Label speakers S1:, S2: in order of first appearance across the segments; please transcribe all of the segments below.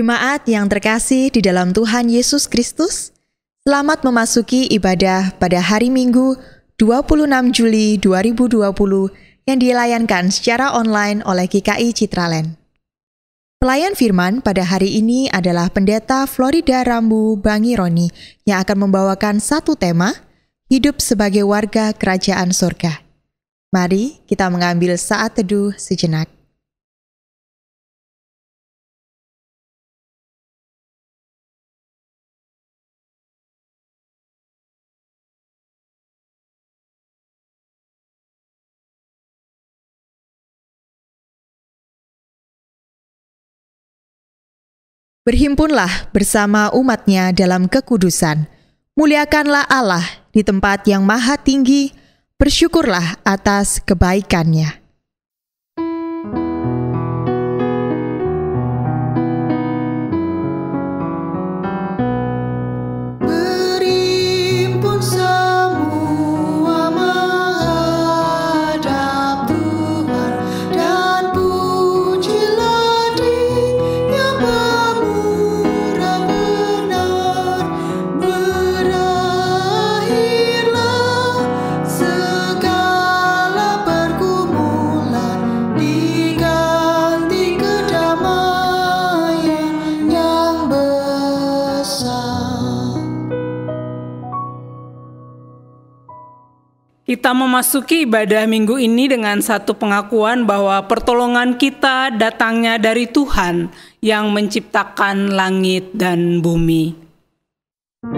S1: Jemaat yang terkasih di dalam Tuhan Yesus Kristus, selamat memasuki ibadah pada hari Minggu 26 Juli 2020 yang dilayankan secara online oleh GKI Citraland. Pelayan firman pada hari ini adalah Pendeta Florida Rambu Bangironi yang akan membawakan satu tema, hidup sebagai warga kerajaan sorga. Mari kita mengambil saat teduh sejenak. Berhimpunlah bersama umat-Nya dalam kekudusan. Muliakanlah Allah di tempat yang maha tinggi. Bersyukurlah atas kebaikan-Nya.
S2: Berimpun semua menghadap Tuhan dan pujilah Dia pemurah benar. Berakhirlah segala pergumulan, diganti kedamaian yang besar.
S3: Kita memasuki ibadah minggu ini dengan satu pengakuan bahwa pertolongan kita datangnya dari Tuhan yang menciptakan langit dan bumi.
S2: Amin,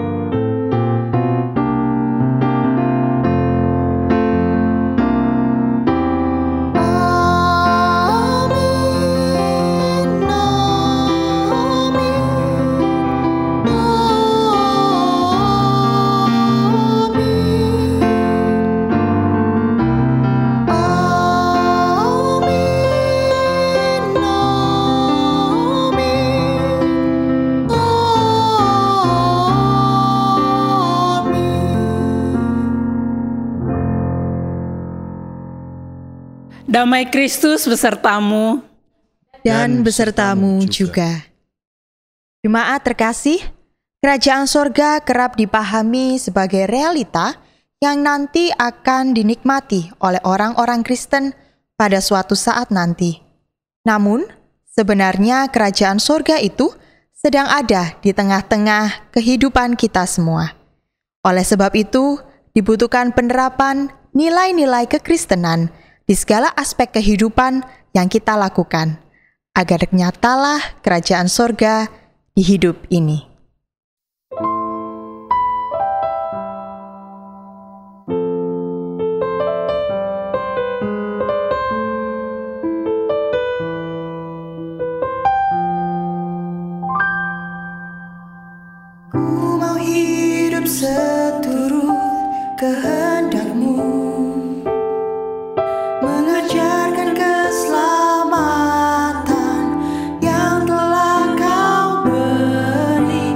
S3: Damai Kristus besertamu.
S1: Dan besertamu juga. Jemaat terkasih, kerajaan sorga kerap dipahami sebagai realita yang nanti akan dinikmati oleh orang-orang Kristen pada suatu saat nanti. Namun, sebenarnya kerajaan sorga itu sedang ada di tengah-tengah kehidupan kita semua. Oleh sebab itu, dibutuhkan penerapan nilai-nilai kekristenan di segala aspek kehidupan yang kita lakukan, agar nyatalah kerajaan sorga di hidup ini.
S2: Ku mau hidup seturut kehendak-Mu, mengajarkan keselamatan yang telah Kau beri.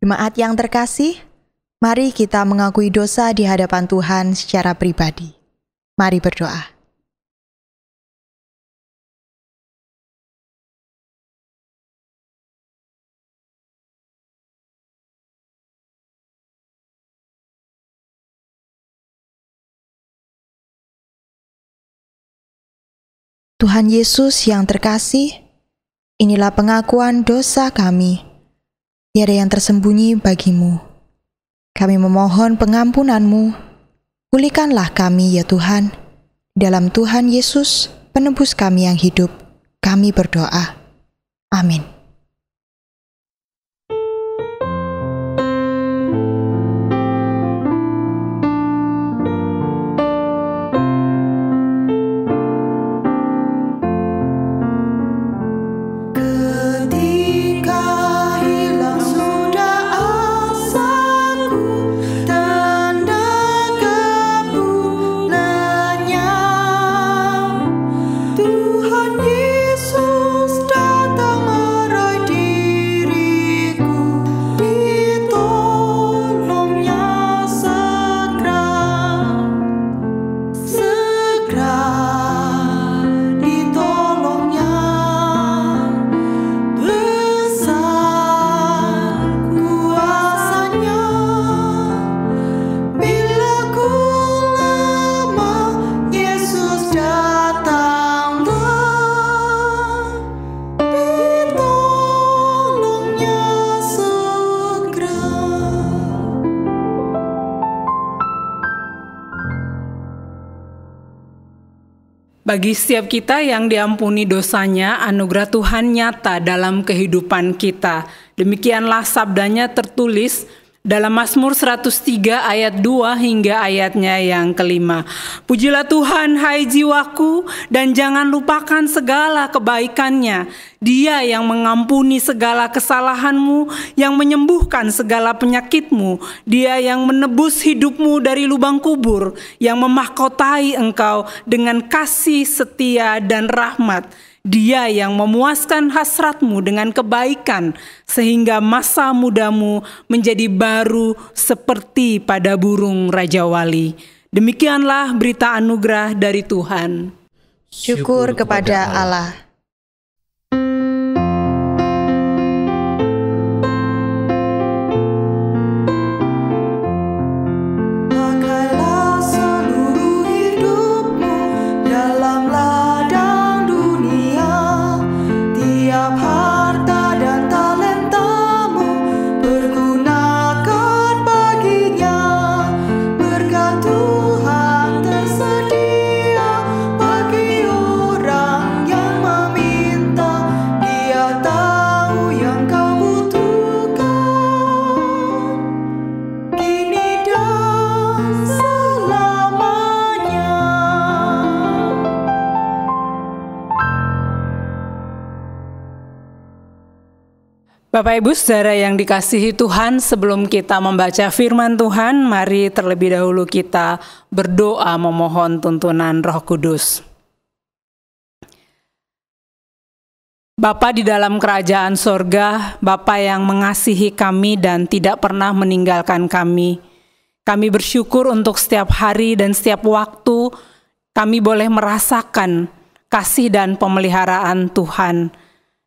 S1: Jemaat yang terkasih, mari kita mengakui dosa di hadapan Tuhan secara pribadi. Mari berdoa. Tuhan Yesus yang terkasih, inilah pengakuan dosa kami. Tiada yang tersembunyi bagimu. Kami memohon pengampunan-Mu. Pulihkanlah kami ya Tuhan. Dalam Tuhan Yesus, penebus kami yang hidup, kami berdoa. Amin.
S3: Bagi setiap kita yang diampuni dosanya, anugerah Tuhan nyata dalam kehidupan kita. Demikianlah sabdanya tertulis dalam Mazmur 103 ayat 2 hingga ayatnya yang kelima. Pujilah Tuhan hai jiwaku, dan jangan lupakan segala kebaikannya. Dia yang mengampuni segala kesalahanmu, yang menyembuhkan segala penyakitmu. Dia yang menebus hidupmu dari lubang kubur, yang memahkotai engkau dengan kasih setia dan rahmat. Dia yang memuaskan hasratmu dengan kebaikan, sehingga masa mudamu menjadi baru seperti pada burung Raja Wali. Demikianlah berita anugerah dari Tuhan.
S1: Syukur kepada Allah.
S3: Bapak Ibu Saudara yang dikasihi Tuhan, sebelum kita membaca firman Tuhan, mari terlebih dahulu kita berdoa memohon tuntunan Roh Kudus. Bapa di dalam kerajaan sorga, Bapa yang mengasihi kami dan tidak pernah meninggalkan kami. Kami bersyukur untuk setiap hari dan setiap waktu kami boleh merasakan kasih dan pemeliharaan Tuhan.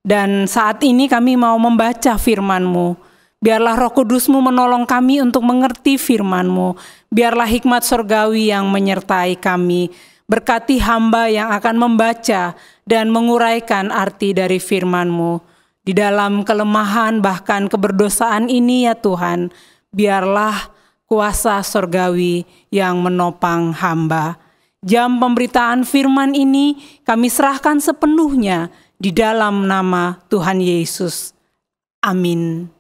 S3: Dan saat ini kami mau membaca firman-Mu. Biarlah Roh Kudus-Mu menolong kami untuk mengerti firman-Mu. Biarlah hikmat sorgawi yang menyertai kami. Berkati hamba yang akan membaca dan menguraikan arti dari firman-Mu. Di dalam kelemahan bahkan keberdosaan ini ya Tuhan, biarlah kuasa sorgawi yang menopang hamba. Jam pemberitaan firman ini kami serahkan sepenuhnya di dalam nama Tuhan Yesus. Amin.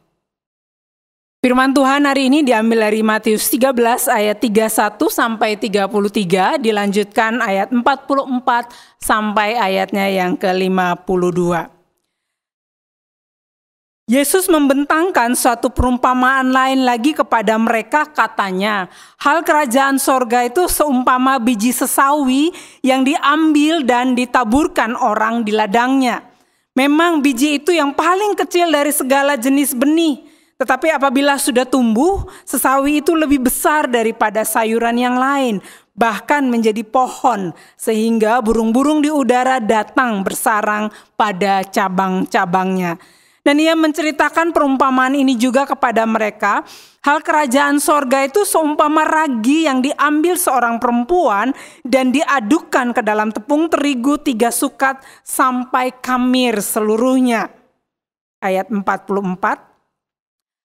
S3: Firman Tuhan hari ini diambil dari Matius 13 ayat 31 sampai 33, dilanjutkan ayat 44 sampai ayatnya yang ke-52. Yesus membentangkan suatu perumpamaan lain lagi kepada mereka, katanya, hal kerajaan sorga itu seumpama biji sesawi yang diambil dan ditaburkan orang di ladangnya. Memang biji itu yang paling kecil dari segala jenis benih, Tetapi apabila sudah tumbuh, sesawi itu lebih besar daripada sayuran yang lain, bahkan menjadi pohon, sehingga burung-burung di udara datang bersarang pada cabang-cabangnya. Dan ia menceritakan perumpamaan ini juga kepada mereka. Hal kerajaan sorga itu seumpama ragi yang diambil seorang perempuan dan diadukkan ke dalam tepung terigu 3 sukat sampai kamir seluruhnya. Ayat 44.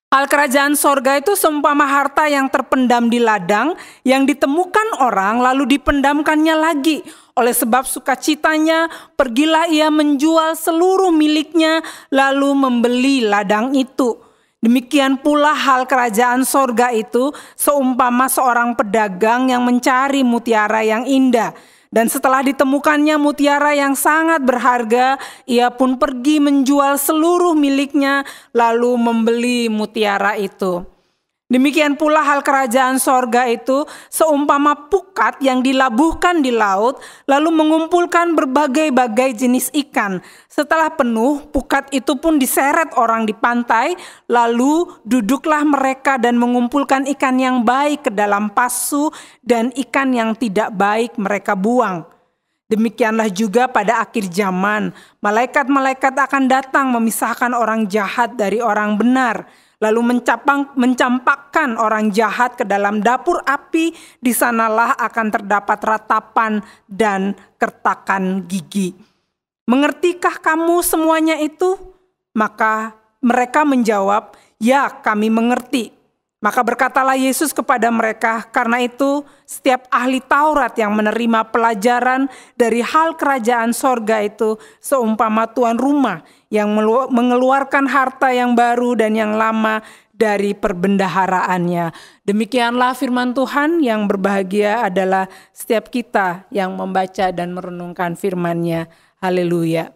S3: Hal kerajaan sorga itu seumpama harta yang terpendam di ladang, yang ditemukan orang lalu dipendamkannya lagi. Oleh sebab sukacitanya, pergilah ia menjual seluruh miliknya lalu membeli ladang itu. Demikian pula hal kerajaan sorga itu seumpama seorang pedagang yang mencari mutiara yang indah. Dan setelah ditemukannya mutiara yang sangat berharga, ia pun pergi menjual seluruh miliknya lalu membeli mutiara itu. Demikian pula hal kerajaan sorga itu seumpama pukat yang dilabuhkan di laut lalu mengumpulkan berbagai-bagai jenis ikan. Setelah penuh, pukat itu pun diseret orang di pantai, lalu duduklah mereka dan mengumpulkan ikan yang baik ke dalam pasu dan ikan yang tidak baik mereka buang. Demikianlah juga pada akhir zaman, malaikat-malaikat akan datang memisahkan orang jahat dari orang benar, lalu mencampakkan orang jahat ke dalam dapur api. Di sanalah akan terdapat ratapan dan kertakan gigi. Mengertikah kamu semuanya itu? Maka mereka menjawab, ya kami mengerti. Maka berkatalah Yesus kepada mereka, karena itu setiap ahli Taurat yang menerima pelajaran dari hal kerajaan sorga itu seumpama tuan rumah yang mengeluarkan harta yang baru dan yang lama dari perbendaharaannya. Demikianlah firman Tuhan. Yang berbahagia adalah setiap kita yang membaca dan merenungkan firman-Nya. Haleluya.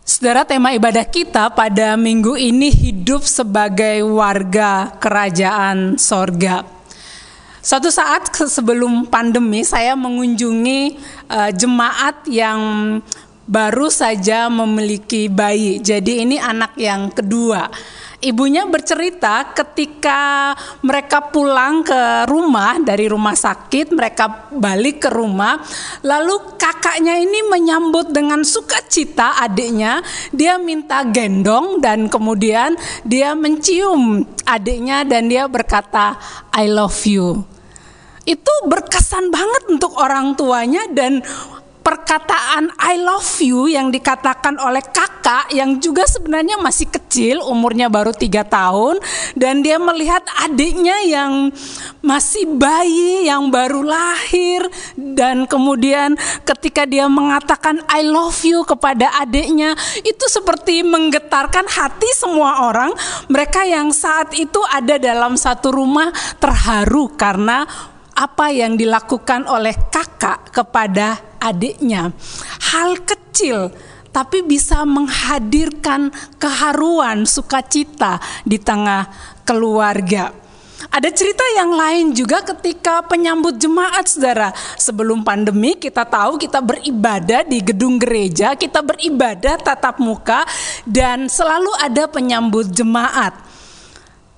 S3: Saudara, tema ibadah kita pada minggu ini hidup sebagai warga kerajaan sorga. Suatu saat sebelum pandemi saya mengunjungi jemaat yang baru saja memiliki bayi. Jadi ini anak yang kedua. Ibunya bercerita ketika mereka pulang ke rumah dari rumah sakit, mereka balik ke rumah, lalu kakaknya ini menyambut dengan sukacita adiknya. Dia minta gendong dan kemudian dia mencium adiknya dan dia berkata, I love you. Itu berkesan banget untuk orang tuanya, dan perkataan I love you yang dikatakan oleh kakak yang juga sebenarnya masih kecil, umurnya baru 3 tahun, dan dia melihat adiknya yang masih bayi, yang baru lahir, dan kemudian ketika dia mengatakan I love you kepada adiknya, itu seperti menggetarkan hati semua orang. Mereka yang saat itu ada dalam satu rumah terharu karena apa yang dilakukan oleh kakak kepada adiknya. Hal kecil tapi bisa menghadirkan keharuan, sukacita di tengah keluarga. Ada cerita yang lain juga ketika penyambut jemaat, saudara. Sebelum pandemi kita tahu kita beribadah di gedung gereja, kita beribadah tatap muka, dan selalu ada penyambut jemaat.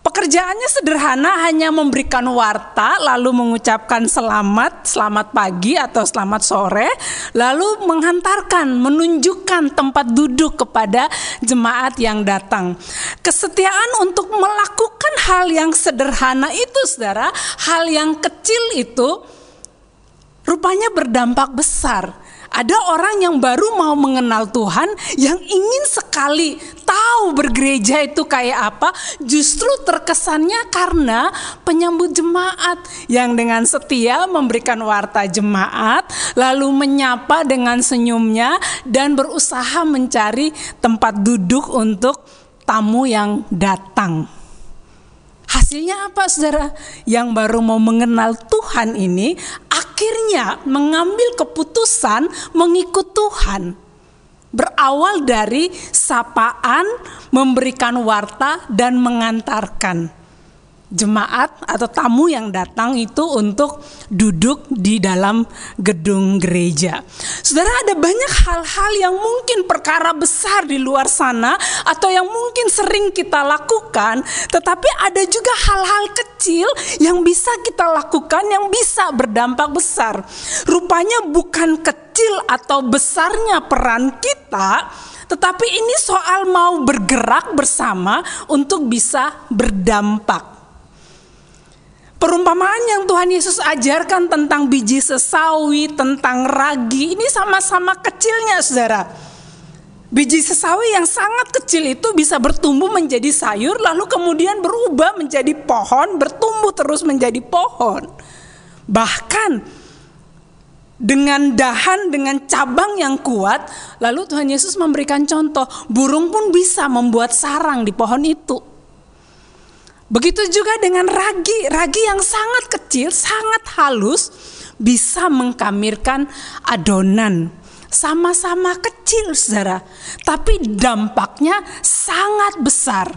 S3: Pekerjaannya sederhana, hanya memberikan warta, lalu mengucapkan selamat pagi atau selamat sore, lalu menghantarkan, menunjukkan tempat duduk kepada jemaat yang datang. Kesetiaan untuk melakukan hal yang sederhana itu, saudara, hal yang kecil itu rupanya berdampak besar. Ada orang yang baru mau mengenal Tuhan, yang ingin sekali tahu bergereja itu kayak apa, justru terkesannya karena penyambut jemaat yang dengan setia memberikan warta jemaat, lalu menyapa dengan senyumnya dan berusaha mencari tempat duduk untuk tamu yang datang. Hasilnya apa, saudara? Yang baru mau mengenal Tuhan ini akhirnya mengambil keputusan mengikut Tuhan. Berawal dari sapaan, memberikan warta, dan mengantarkan jemaat atau tamu yang datang itu untuk duduk di dalam gedung gereja. Saudara, ada banyak hal-hal yang mungkin perkara besar di luar sana atau yang mungkin sering kita lakukan, tetapi ada juga hal-hal kecil yang bisa kita lakukan yang bisa berdampak besar. Rupanya bukan kecil atau besarnya peran kita, tetapi ini soal mau bergerak bersama untuk bisa berdampak. Perumpamaan yang Tuhan Yesus ajarkan tentang biji sesawi, tentang ragi, ini sama-sama kecilnya, saudara. Biji sesawi yang sangat kecil itu bisa bertumbuh menjadi sayur, lalu kemudian berubah menjadi pohon, bertumbuh terus menjadi pohon. Bahkan dengan dahan, dengan cabang yang kuat, lalu Tuhan Yesus memberikan contoh, burung pun bisa membuat sarang di pohon itu. Begitu juga dengan ragi yang sangat kecil, sangat halus, bisa mengkamirkan adonan. Sama-sama kecil, saudara, tapi dampaknya sangat besar.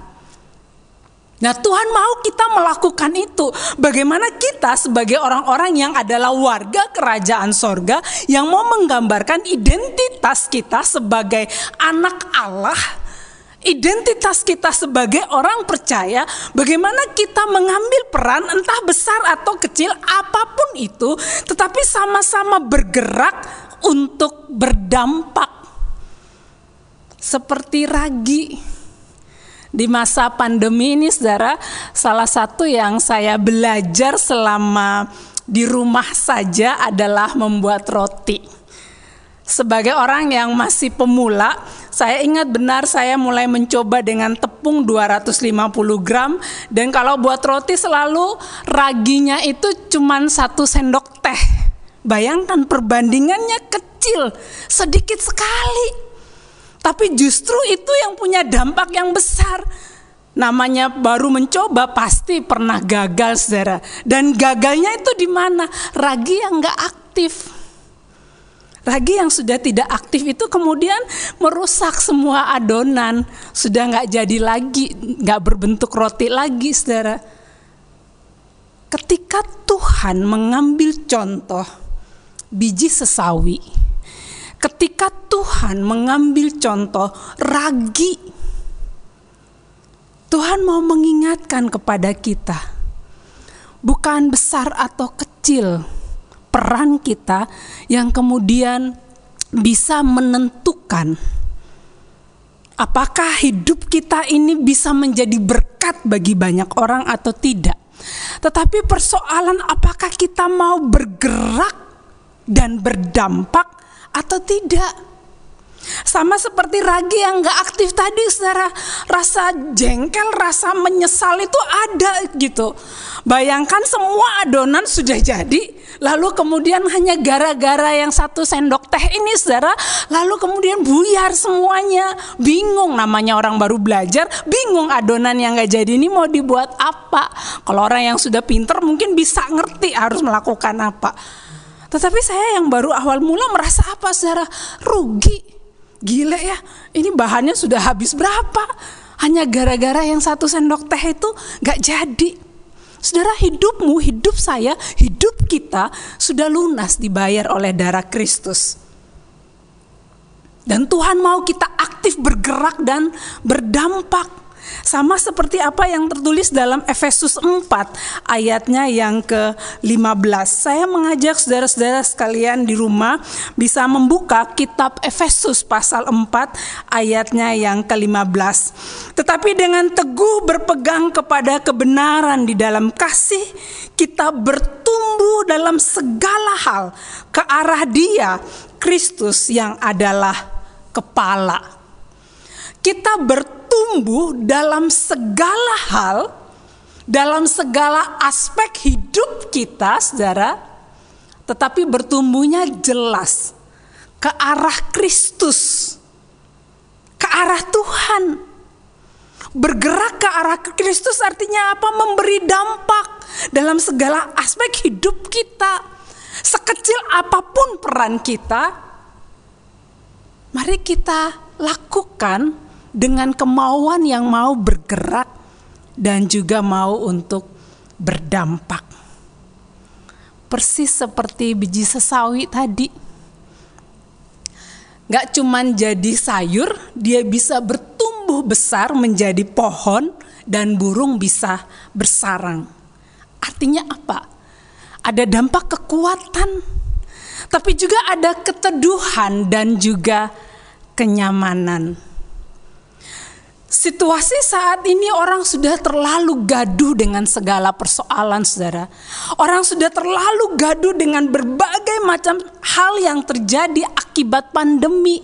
S3: Nah, Tuhan mau kita melakukan itu. Bagaimana kita sebagai orang-orang yang adalah warga kerajaan sorga, yang mau menggambarkan identitas kita sebagai anak Allah, identitas kita sebagai orang percaya, bagaimana kita mengambil peran entah besar atau kecil, apapun itu, tetapi sama-sama bergerak untuk berdampak. Seperti ragi. Di masa pandemi ini, saudara, salah satu yang saya belajar selama di rumah saja adalah membuat roti. Sebagai orang yang masih pemula, saya ingat benar saya mulai mencoba dengan tepung 250 gram. Dan kalau buat roti selalu raginya itu cuma 1 sendok teh. Bayangkan perbandingannya kecil, sedikit sekali. Tapi justru itu yang punya dampak yang besar. Namanya baru mencoba pasti pernah gagal, saudara. Dan gagalnya itu di mana? Ragi yang gak aktif. Ragi yang sudah tidak aktif itu kemudian merusak semua adonan. Sudah gak jadi lagi, gak berbentuk roti lagi, saudara. Ketika Tuhan mengambil contoh biji sesawi, ketika Tuhan mengambil contoh ragi, Tuhan mau mengingatkan kepada kita, bukan besar atau kecil peran kita yang kemudian bisa menentukan apakah hidup kita ini bisa menjadi berkat bagi banyak orang atau tidak. Tetapi persoalan apakah kita mau bergerak dan berdampak atau tidak. Sama seperti ragi yang gak aktif tadi, saudara. Rasa jengkel, rasa menyesal itu ada gitu. Bayangkan semua adonan sudah jadi, lalu kemudian hanya gara-gara yang 1 sendok teh ini, saudara, lalu kemudian buyar semuanya. Bingung, namanya orang baru belajar, bingung adonan yang gak jadi ini mau dibuat apa. Kalau orang yang sudah pinter mungkin bisa ngerti harus melakukan apa. Tetapi saya yang baru awal mula merasa apa, saudara? Rugi. Gila ya, ini bahannya sudah habis berapa? Hanya gara-gara yang 1 sendok teh itu gak jadi. Saudara, hidupmu, hidup saya, hidup kita sudah lunas dibayar oleh darah Kristus. Dan Tuhan mau kita aktif bergerak dan berdampak. Sama seperti apa yang tertulis dalam Efesus 4 ayatnya yang ke-15. Saya mengajak saudara-saudara sekalian di rumah bisa membuka kitab Efesus pasal 4 ayatnya yang ke-15. Tetapi dengan teguh berpegang kepada kebenaran di dalam kasih, kita bertumbuh dalam segala hal ke arah Dia, Kristus yang adalah kepala. Kita bertumbuh dalam segala hal, dalam segala aspek hidup kita, saudara, tetapi bertumbuhnya jelas ke arah Kristus, ke arah Tuhan. Bergerak ke arah Kristus artinya apa? Memberi dampak dalam segala aspek hidup kita. Sekecil apapun peran kita, mari kita lakukan dengan kemauan yang mau bergerak dan juga mau untuk berdampak. Persis seperti biji sesawi tadi. Gak cuman jadi sayur, dia bisa bertumbuh besar menjadi pohon dan burung bisa bersarang. Artinya apa? Ada dampak kekuatan, tapi juga ada keteduhan dan juga kenyamanan. Situasi saat ini orang sudah terlalu gaduh dengan segala persoalan, saudara. Orang sudah terlalu gaduh dengan berbagai macam hal yang terjadi akibat pandemi.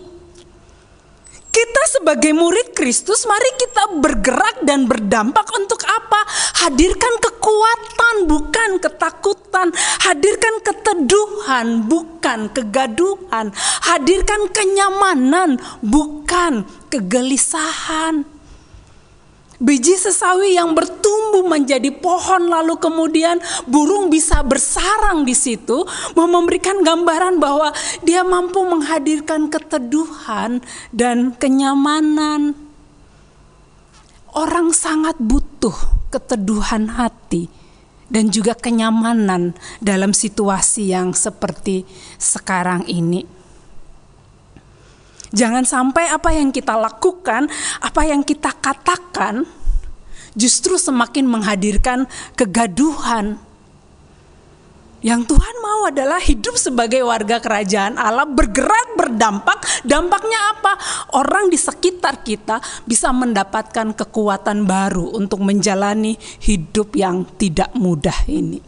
S3: Kita sebagai murid Kristus, mari kita bergerak dan berdampak untuk apa? Hadirkan kekuatan, bukan ketakutan. Hadirkan keteduhan, bukan kegaduhan. Hadirkan kenyamanan, bukan kegelisahan. Biji sesawi yang bertumbuh menjadi pohon lalu kemudian burung bisa bersarang di situ, memberikan gambaran bahwa dia mampu menghadirkan keteduhan dan kenyamanan. Orang sangat butuh keteduhan hati dan juga kenyamanan dalam situasi yang seperti sekarang ini. Jangan sampai apa yang kita lakukan, apa yang kita katakan, justru semakin menghadirkan kegaduhan. Yang Tuhan mau adalah hidup sebagai warga kerajaan Allah, bergerak, berdampak. Dampaknya apa? Orang di sekitar kita bisa mendapatkan kekuatan baru untuk menjalani hidup yang tidak mudah ini.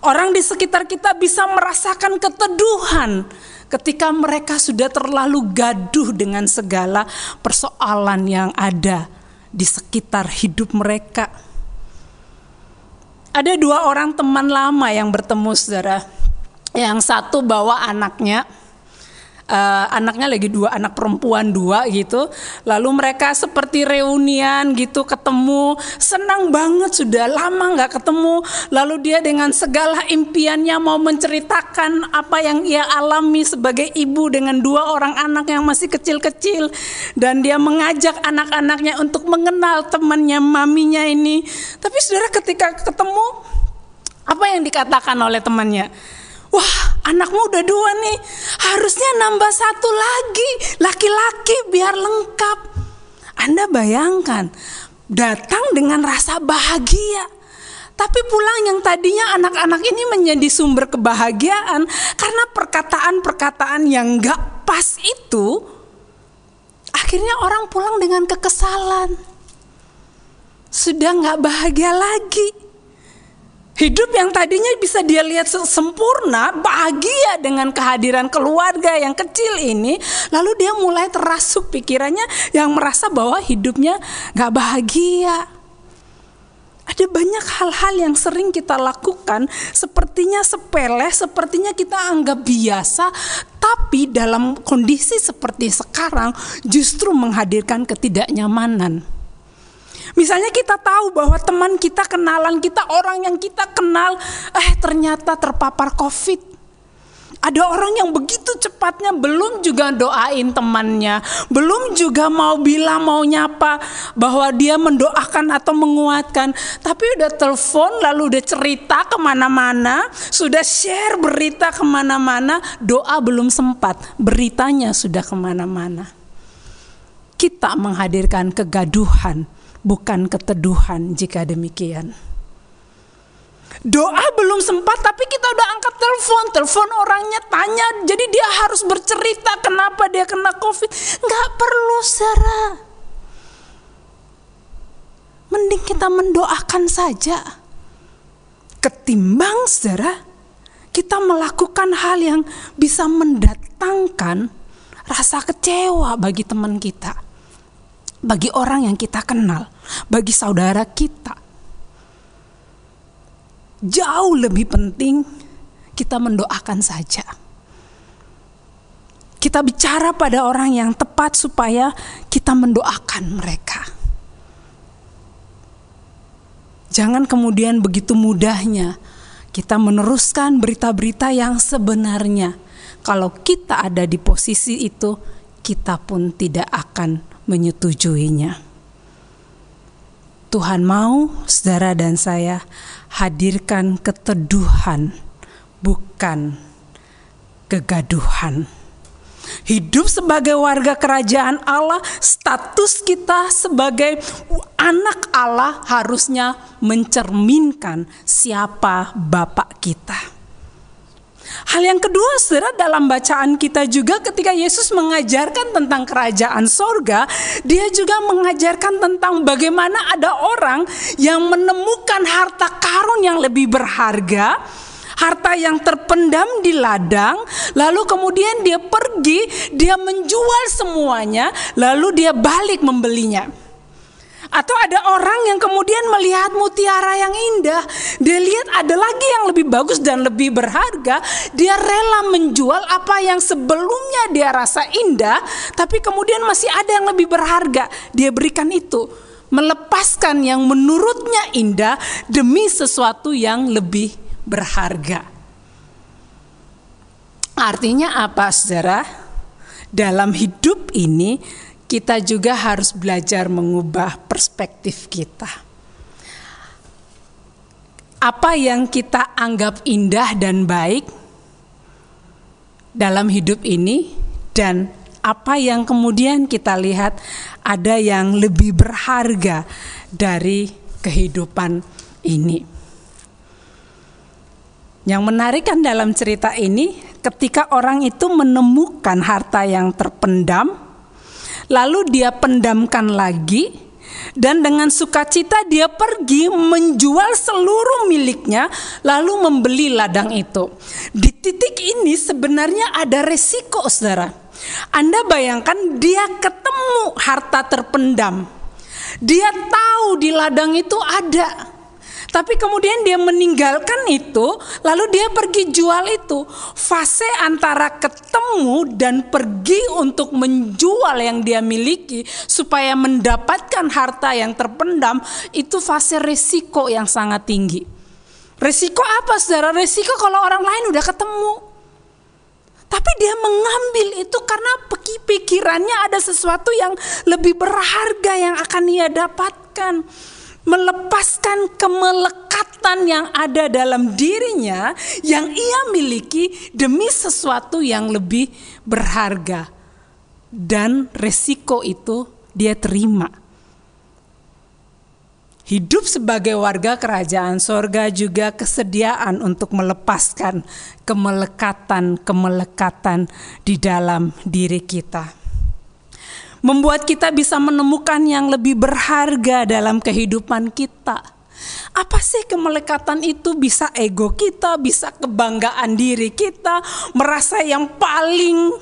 S3: Orang di sekitar kita bisa merasakan keteduhan ketika mereka sudah terlalu gaduh dengan segala persoalan yang ada di sekitar hidup mereka. Ada 2 orang teman lama yang bertemu, saudara. Yang satu bawa anaknya. Anaknya lagi 2 anak perempuan 2 gitu. Lalu mereka seperti reunian gitu, ketemu, senang banget, sudah lama gak ketemu. Lalu dia dengan segala impiannya mau menceritakan apa yang ia alami sebagai ibu dengan 2 orang anak yang masih kecil-kecil. Dan dia mengajak anak-anaknya untuk mengenal temannya, maminya ini. Tapi saudara, ketika ketemu, apa yang dikatakan oleh temannya? Wah, anakmu udah 2 nih, harusnya nambah 1 lagi, laki-laki biar lengkap. Anda bayangkan, datang dengan rasa bahagia. Tapi pulang yang tadinya anak-anak ini menjadi sumber kebahagiaan karena perkataan-perkataan yang gak pas itu, akhirnya orang pulang dengan kekesalan. Sudah gak bahagia lagi. Hidup yang tadinya bisa dia lihat sempurna, bahagia dengan kehadiran keluarga yang kecil ini, lalu dia mulai terasuk pikirannya yang merasa bahwa hidupnya gak bahagia. Ada banyak hal-hal yang sering kita lakukan, sepertinya sepele, sepertinya kita anggap biasa, tapi dalam kondisi seperti sekarang justru menghadirkan ketidaknyamanan. Misalnya kita tahu bahwa teman kita, kenalan kita, orang yang kita kenal, ternyata terpapar COVID. Ada orang yang begitu cepatnya belum juga doain temannya, belum juga mau bilang, mau nyapa bahwa dia mendoakan atau menguatkan, tapi udah telepon, lalu udah cerita kemana-mana, sudah share berita kemana-mana, doa belum sempat, beritanya sudah kemana-mana. Kita menghadirkan kegaduhan, bukan keteduhan jika demikian. Doa belum sempat tapi kita udah angkat telepon orangnya, tanya, jadi dia harus bercerita kenapa dia kena COVID. Gak perlu, saudara. Mending kita mendoakan saja, ketimbang, saudara, kita melakukan hal yang bisa mendatangkan rasa kecewa bagi teman kita, bagi orang yang kita kenal, bagi saudara kita. Jauh lebih penting kita mendoakan saja. Kita bicara pada orang yang tepat supaya kita mendoakan mereka. Jangan kemudian begitu mudahnya kita meneruskan berita-berita yang sebenarnya. Kalau kita ada di posisi itu, kita pun tidak akan menyetujuinya. Tuhan mau saudara dan saya hadirkan keteduhan, bukan kegaduhan. Hidup sebagai warga kerajaan Allah, status kita sebagai anak Allah harusnya mencerminkan siapa Bapa kita. Hal yang kedua, saudara, dalam bacaan kita juga ketika Yesus mengajarkan tentang kerajaan sorga, dia juga mengajarkan tentang bagaimana ada orang yang menemukan harta karun yang lebih berharga, harta yang terpendam di ladang, lalu kemudian dia pergi, dia menjual semuanya, lalu dia balik membelinya. Atau ada orang yang kemudian melihat mutiara yang indah, dia lihat ada lagi yang lebih bagus dan lebih berharga, dia rela menjual apa yang sebelumnya dia rasa indah, tapi kemudian masih ada yang lebih berharga, dia berikan itu, melepaskan yang menurutnya indah demi sesuatu yang lebih berharga. Artinya apa, saudara? Dalam hidup ini kita juga harus belajar mengubah perspektif kita. Apa yang kita anggap indah dan baik dalam hidup ini, dan apa yang kemudian kita lihat ada yang lebih berharga dari kehidupan ini. Yang menarik kan dalam cerita ini, ketika orang itu menemukan harta yang terpendam, lalu dia pendamkan lagi, dan dengan sukacita dia pergi menjual seluruh miliknya, lalu membeli ladang itu. Di titik ini sebenarnya ada resiko, saudara. Anda bayangkan dia ketemu harta terpendam, dia tahu di ladang itu ada, tapi kemudian dia meninggalkan itu, lalu dia pergi jual itu. Fase antara ketemu dan pergi untuk menjual yang dia miliki supaya mendapatkan harta yang terpendam, itu fase risiko yang sangat tinggi. Risiko apa, saudara? Risiko kalau orang lain udah ketemu, tapi dia mengambil itu karena pikirannya ada sesuatu yang lebih berharga yang akan ia dapatkan. Melepaskan kemelekatan yang ada dalam dirinya yang ia miliki demi sesuatu yang lebih berharga, dan resiko itu dia terima. Hidup sebagai warga kerajaan sorga juga kesediaan untuk melepaskan kemelekatan di dalam diri kita. Membuat kita bisa menemukan yang lebih berharga dalam kehidupan kita. Apa sih kemelekatan itu? Bisa ego kita, bisa kebanggaan diri kita, merasa yang paling,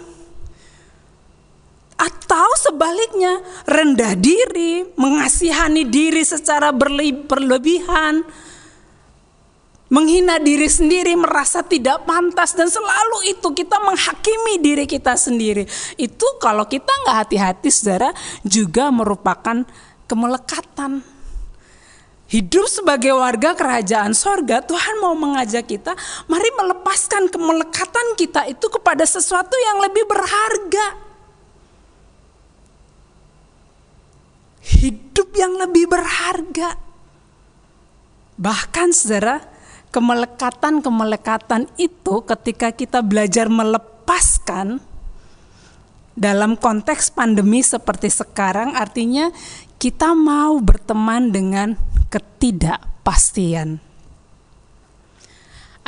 S3: atau sebaliknya rendah diri, mengasihani diri secara berlebihan, menghina diri sendiri, merasa tidak pantas, dan selalu itu kita menghakimi diri kita sendiri. Itu kalau kita nggak hati-hati, saudara, juga merupakan kemelekatan. Hidup sebagai warga kerajaan sorga, Tuhan mau mengajak kita, mari melepaskan kemelekatan kita itu kepada sesuatu yang lebih berharga. Hidup yang lebih berharga. Bahkan, saudara, kemelekatan itu ketika kita belajar melepaskan dalam konteks pandemi seperti sekarang, artinya kita mau berteman dengan ketidakpastian.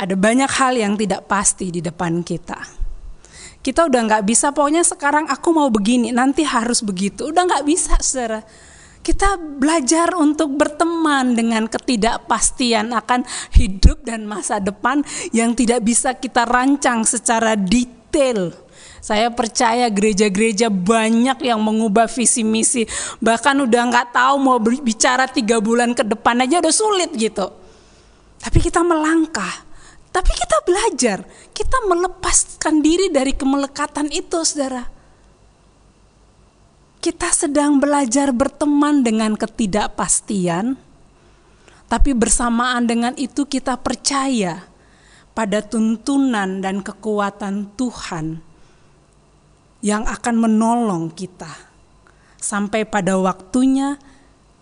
S3: Ada banyak hal yang tidak pasti di depan kita. Kita udah gak bisa, pokoknya sekarang aku mau begini, nanti harus begitu. Udah gak bisa, saudara. Kita belajar untuk berteman dengan ketidakpastian akan hidup dan masa depan yang tidak bisa kita rancang secara detail. Saya percaya gereja-gereja banyak yang mengubah visi misi, bahkan udah gak tahu mau bicara 3 bulan ke depan aja udah sulit gitu. Tapi kita melangkah, tapi kita belajar, kita melepaskan diri dari kemelekatan itu, saudara. Kita sedang belajar berteman dengan ketidakpastian, Tapi bersamaan dengan itu kita percaya pada tuntunan dan kekuatan Tuhan yang akan menolong kita. Sampai pada waktunya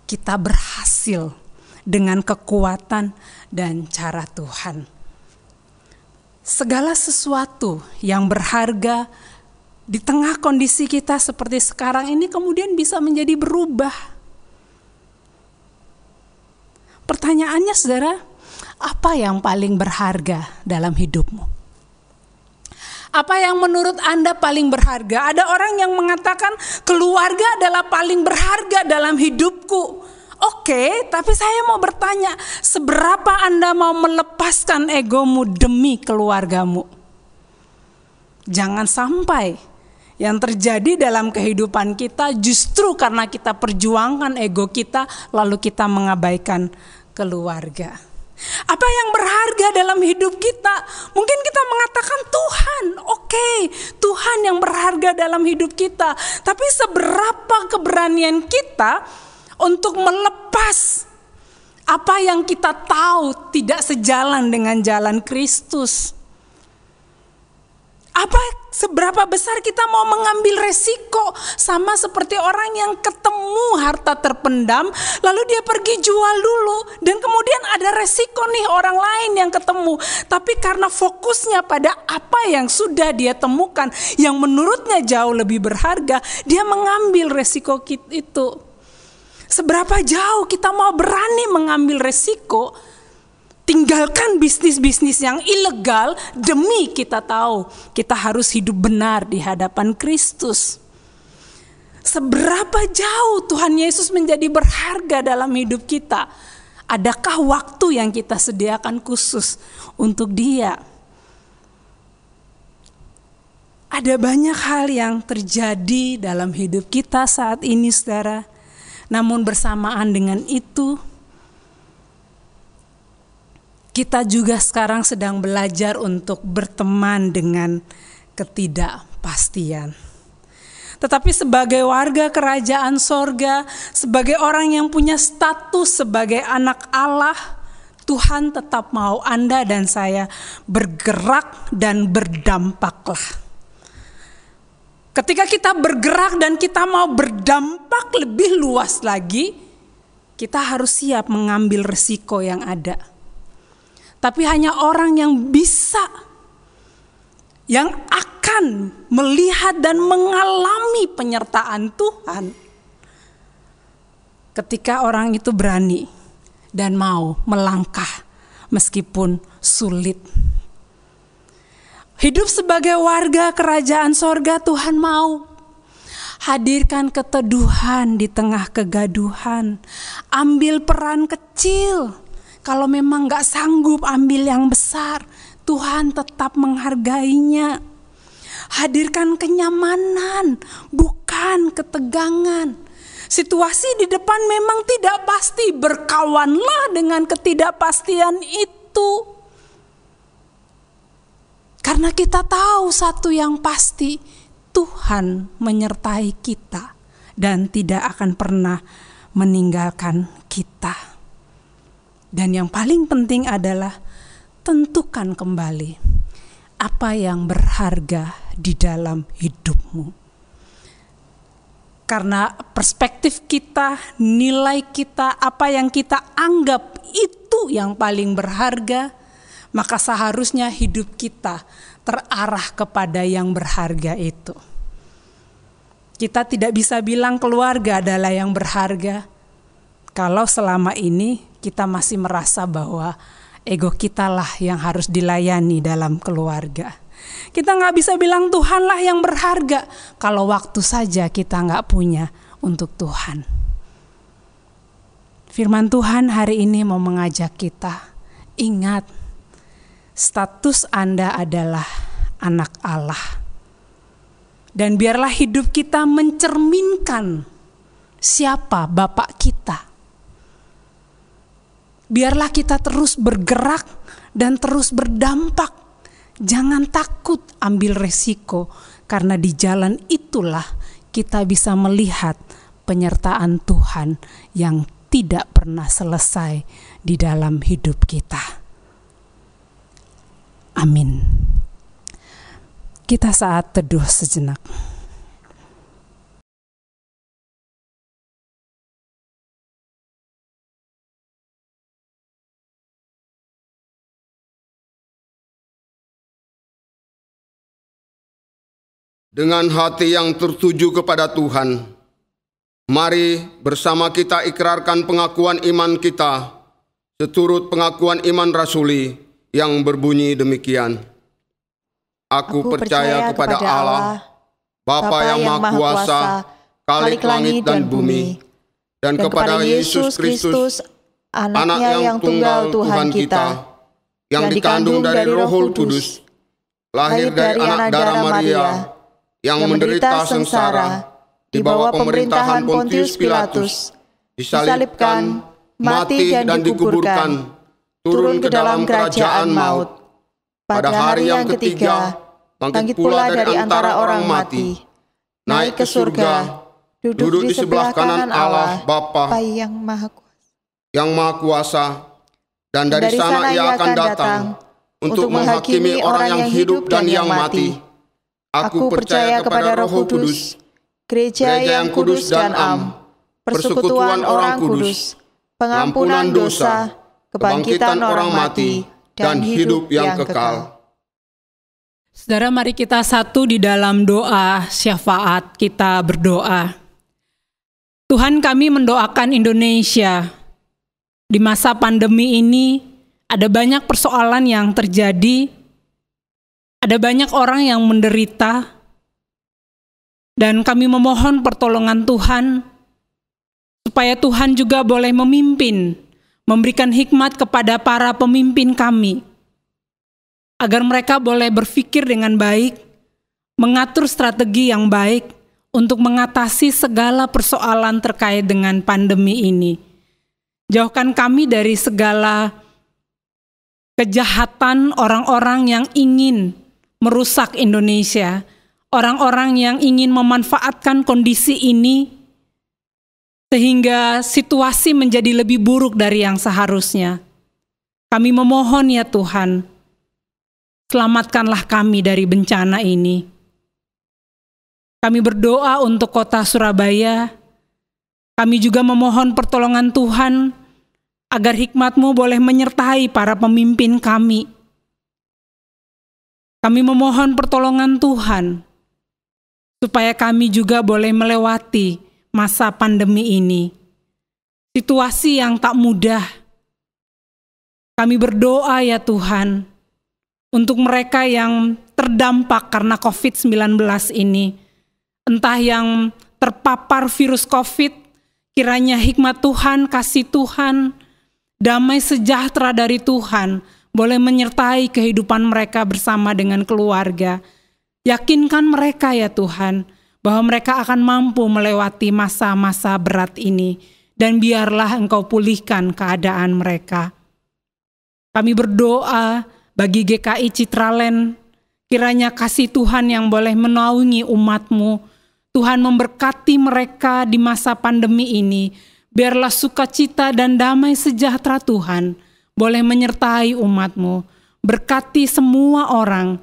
S3: kita berhasil dengan kekuatan dan cara Tuhan. Segala sesuatu yang berharga di tengah kondisi kita seperti sekarang ini kemudian bisa menjadi berubah. Pertanyaannya saudara, apa yang paling berharga dalam hidupmu? Apa yang menurut Anda paling berharga? Ada orang yang mengatakan keluarga adalah paling berharga dalam hidupku. Oke, tapi saya mau bertanya, seberapa Anda mau melepaskan egomu demi keluargamu? Jangan sampai yang terjadi dalam kehidupan kita justru karena kita perjuangkan ego kita, lalu kita mengabaikan keluarga. Apa yang berharga dalam hidup kita? Mungkin kita mengatakan Tuhan, oke, Tuhan yang berharga dalam hidup kita. Tapi seberapa keberanian kita untuk melepas apa yang kita tahu tidak sejalan dengan jalan Kristus? Seberapa besar kita mau mengambil resiko? Sama seperti orang yang ketemu harta terpendam, lalu dia pergi jual dulu, dan kemudian ada resiko nih orang lain yang ketemu. Tapi karena fokusnya pada apa yang sudah dia temukan, yang menurutnya jauh lebih berharga, dia mengambil resiko itu. Seberapa jauh kita mau berani mengambil resiko, tinggalkan bisnis-bisnis yang ilegal demi kita tahu kita harus hidup benar di hadapan Kristus. Seberapa jauh Tuhan Yesus menjadi berharga dalam hidup kita? Adakah waktu yang kita sediakan khusus untuk Dia? Ada banyak hal yang terjadi dalam hidup kita saat ini, saudara. Namun bersamaan dengan itu, kita juga sekarang sedang belajar untuk berteman dengan ketidakpastian. Tetapi sebagai warga kerajaan sorga, sebagai orang yang punya status sebagai anak Allah, Tuhan tetap mau Anda dan saya bergerak dan berdampaklah. Ketika kita bergerak dan kita mau berdampak lebih luas lagi, kita harus siap mengambil resiko yang ada. Tapi hanya orang yang bisa, yang akan melihat dan mengalami penyertaan Tuhan, ketika orang itu berani dan mau melangkah meskipun sulit. Hidup sebagai warga kerajaan sorga, Tuhan mau hadirkan keteduhan di tengah kegaduhan. Ambil peran kecil. Kalau memang gak sanggup ambil yang besar, Tuhan tetap menghargainya. Hadirkan kenyamanan, bukan ketegangan. Situasi di depan memang tidak pasti, berkawanlah dengan ketidakpastian itu. Karena kita tahu satu yang pasti, Tuhan menyertai kita dan tidak akan pernah meninggalkan kita. Dan yang paling penting adalah tentukan kembali apa yang berharga di dalam hidupmu. Karena perspektif kita, nilai kita, apa yang kita anggap itu yang paling berharga, maka seharusnya hidup kita terarah kepada yang berharga itu. Kita tidak bisa bilang keluarga adalah yang berharga kalau selama ini kita masih merasa bahwa ego kita lah yang harus dilayani dalam keluarga. Kita gak bisa bilang Tuhanlah yang berharga kalau waktu saja kita gak punya untuk Tuhan. Firman Tuhan hari ini mau mengajak kita, ingat, status Anda adalah anak Allah. Dan biarlah hidup kita mencerminkan siapa Bapak kita. Biarlah kita terus bergerak dan terus berdampak. Jangan takut ambil resiko, karena di jalan itulah kita bisa melihat penyertaan Tuhan yang tidak pernah selesai di dalam hidup kita. Amin. Kita saat teduh sejenak.
S4: Dengan hati yang tertuju kepada Tuhan, mari bersama kita ikrarkan pengakuan iman kita seturut pengakuan iman rasuli yang berbunyi demikian. Aku percaya kepada Allah, Bapa yang Maha Kuasa, Khalik langit dan bumi, dan kepada Yesus Kristus, Anaknya yang tunggal Tuhan kita, yang dikandung dari Roh Kudus, lahir dari anak darah Maria, yang menderita sengsara di bawah pemerintahan Pontius Pilatus, disalibkan, mati dan dikuburkan, turun ke dalam kerajaan maut. Pada hari yang ketiga, bangkit pula dari antara orang mati, naik ke surga, duduk di sebelah kanan Allah Bapa
S1: yang
S4: Maha Kuasa, dan dari sana Ia akan datang untuk menghakimi orang yang hidup dan yang mati. Aku percaya kepada Roh Kudus, gereja yang kudus dan am, persekutuan orang kudus, pengampunan dosa, kebangkitan orang mati, dan hidup yang kekal.
S3: Saudara, mari kita satu di dalam doa syafaat. Kita berdoa. Tuhan, kami mendoakan Indonesia. Di masa pandemi ini ada banyak persoalan yang terjadi. Ada banyak orang yang menderita, dan kami memohon pertolongan Tuhan, supaya Tuhan juga boleh memimpin, memberikan hikmat kepada para pemimpin kami, agar mereka boleh berpikir dengan baik, mengatur strategi yang baik, untuk mengatasi segala persoalan terkait dengan pandemi ini. Jauhkan kami dari segala kejahatan orang-orang yang ingin merusak Indonesia, orang-orang yang ingin memanfaatkan kondisi ini sehingga situasi menjadi lebih buruk dari yang seharusnya. Kami memohon ya Tuhan, selamatkanlah kami dari bencana ini. Kami berdoa untuk kota Surabaya. Kami juga memohon pertolongan Tuhan agar hikmat-Mu boleh menyertai para pemimpin kami. Kami memohon pertolongan Tuhan, supaya kami juga boleh melewati masa pandemi ini. Situasi yang tak mudah. Kami berdoa ya Tuhan, untuk mereka yang terdampak karena COVID-19 ini. Entah yang terpapar virus COVID, kiranya hikmat Tuhan, kasih Tuhan, damai sejahtera dari Tuhan, boleh menyertai kehidupan mereka bersama dengan keluarga. Yakinkan mereka ya Tuhan, bahwa mereka akan mampu melewati masa-masa berat ini, dan biarlah Engkau pulihkan keadaan mereka. Kami berdoa bagi GKI Citraland, kiranya kasih Tuhan yang boleh menaungi umat-Mu. Tuhan memberkati mereka di masa pandemi ini, biarlah sukacita dan damai sejahtera Tuhan boleh menyertai umat-Mu. Berkati semua orang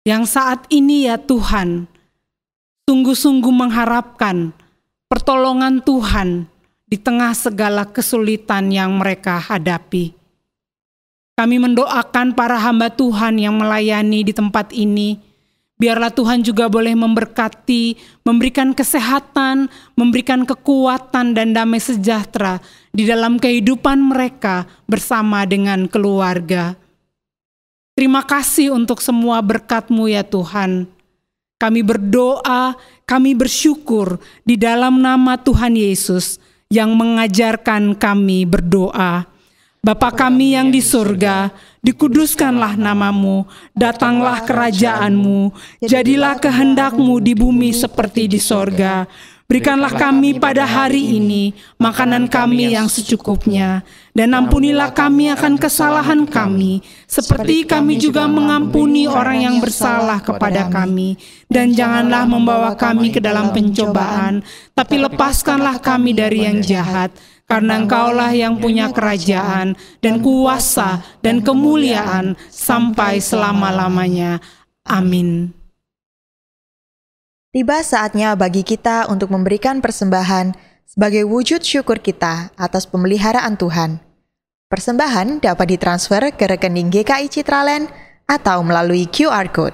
S3: yang saat ini ya Tuhan, sungguh-sungguh mengharapkan pertolongan Tuhan di tengah segala kesulitan yang mereka hadapi. Kami mendoakan para hamba Tuhan yang melayani di tempat ini. Biarlah Tuhan juga boleh memberkati, memberikan kesehatan, memberikan kekuatan dan damai sejahtera di dalam kehidupan mereka bersama dengan keluarga. Terima kasih untuk semua berkat-Mu ya Tuhan. Kami berdoa, kami bersyukur di dalam nama Tuhan Yesus yang mengajarkan kami berdoa. Bapa kami yang di surga, dikuduskanlah nama-Mu, datanglah kerajaan-Mu, jadilah kehendak-Mu di bumi seperti di sorga. Berikanlah kami pada hari ini makanan kami yang secukupnya, dan ampunilah kami akan kesalahan kami, seperti kami juga mengampuni orang yang bersalah kepada kami. Dan janganlah membawa kami ke dalam pencobaan, tapi lepaskanlah kami dari yang jahat. Karena Engkaulah yang punya kerajaan, dan kuasa, dan kemuliaan, sampai selama-lamanya. Amin.
S1: Tiba saatnya bagi kita untuk memberikan persembahan sebagai wujud syukur kita atas pemeliharaan Tuhan. Persembahan dapat ditransfer ke rekening GKI Citraland atau melalui QR Code.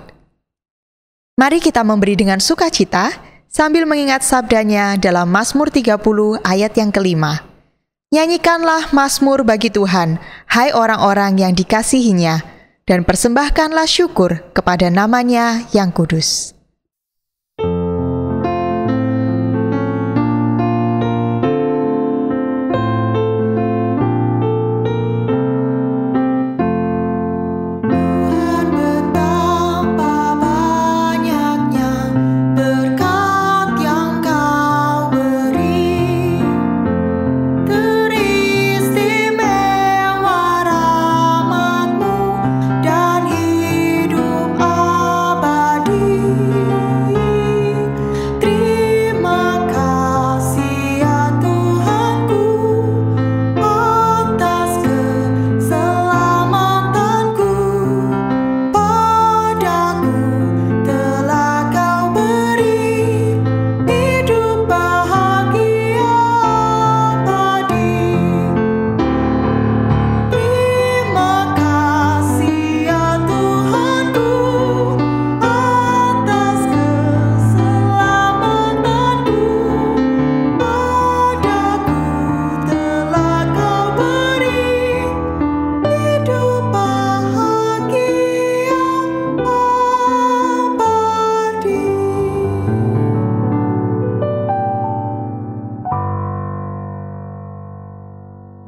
S1: Mari kita memberi dengan sukacita sambil mengingat sabdanya dalam Mazmur 30 ayat yang kelima. Nyanyikanlah mazmur bagi Tuhan, hai orang-orang yang dikasihinya, dan persembahkanlah syukur kepada namanya yang kudus.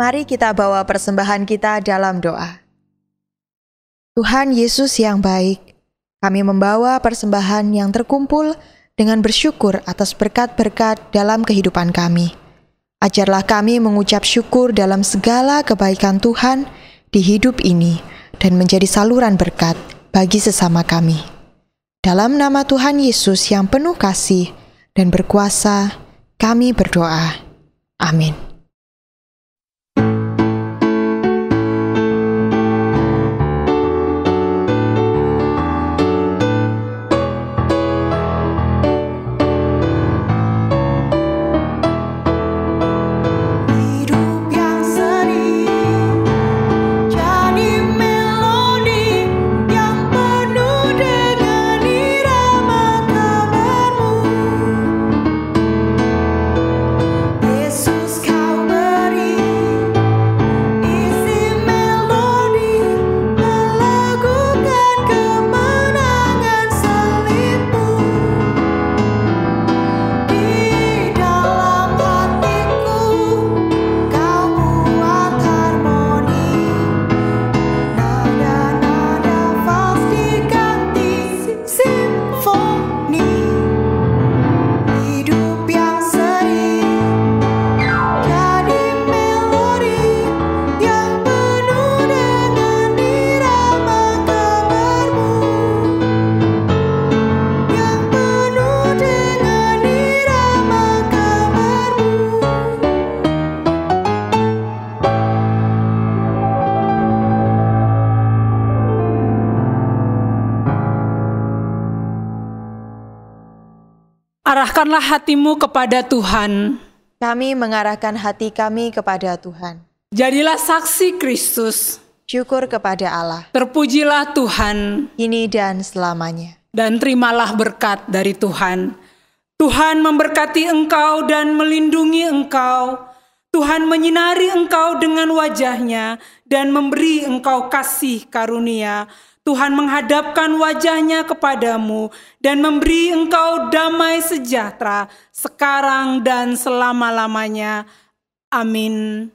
S1: Mari kita bawa persembahan kita dalam doa. Tuhan Yesus yang baik, kami membawa persembahan yang terkumpul dengan bersyukur atas berkat-berkat dalam kehidupan kami. Ajarlah kami mengucap syukur dalam segala kebaikan Tuhan di hidup ini dan menjadi saluran berkat bagi sesama kami. Dalam nama Tuhan Yesus yang penuh kasih dan berkuasa, kami berdoa. Amin.
S3: Arahkanlah hatimu kepada Tuhan.
S1: Kami mengarahkan hati kami kepada Tuhan.
S3: Jadilah saksi Kristus.
S1: Syukur kepada Allah.
S3: Terpujilah Tuhan.
S1: Kini dan selamanya.
S3: Dan terimalah berkat dari Tuhan. Tuhan memberkati engkau dan melindungi engkau. Tuhan menyinari engkau dengan wajah-Nya dan memberi engkau kasih karunia. Tuhan menghadapkan wajah-Nya kepadamu dan memberi engkau damai sejahtera sekarang dan selama-lamanya. Amin.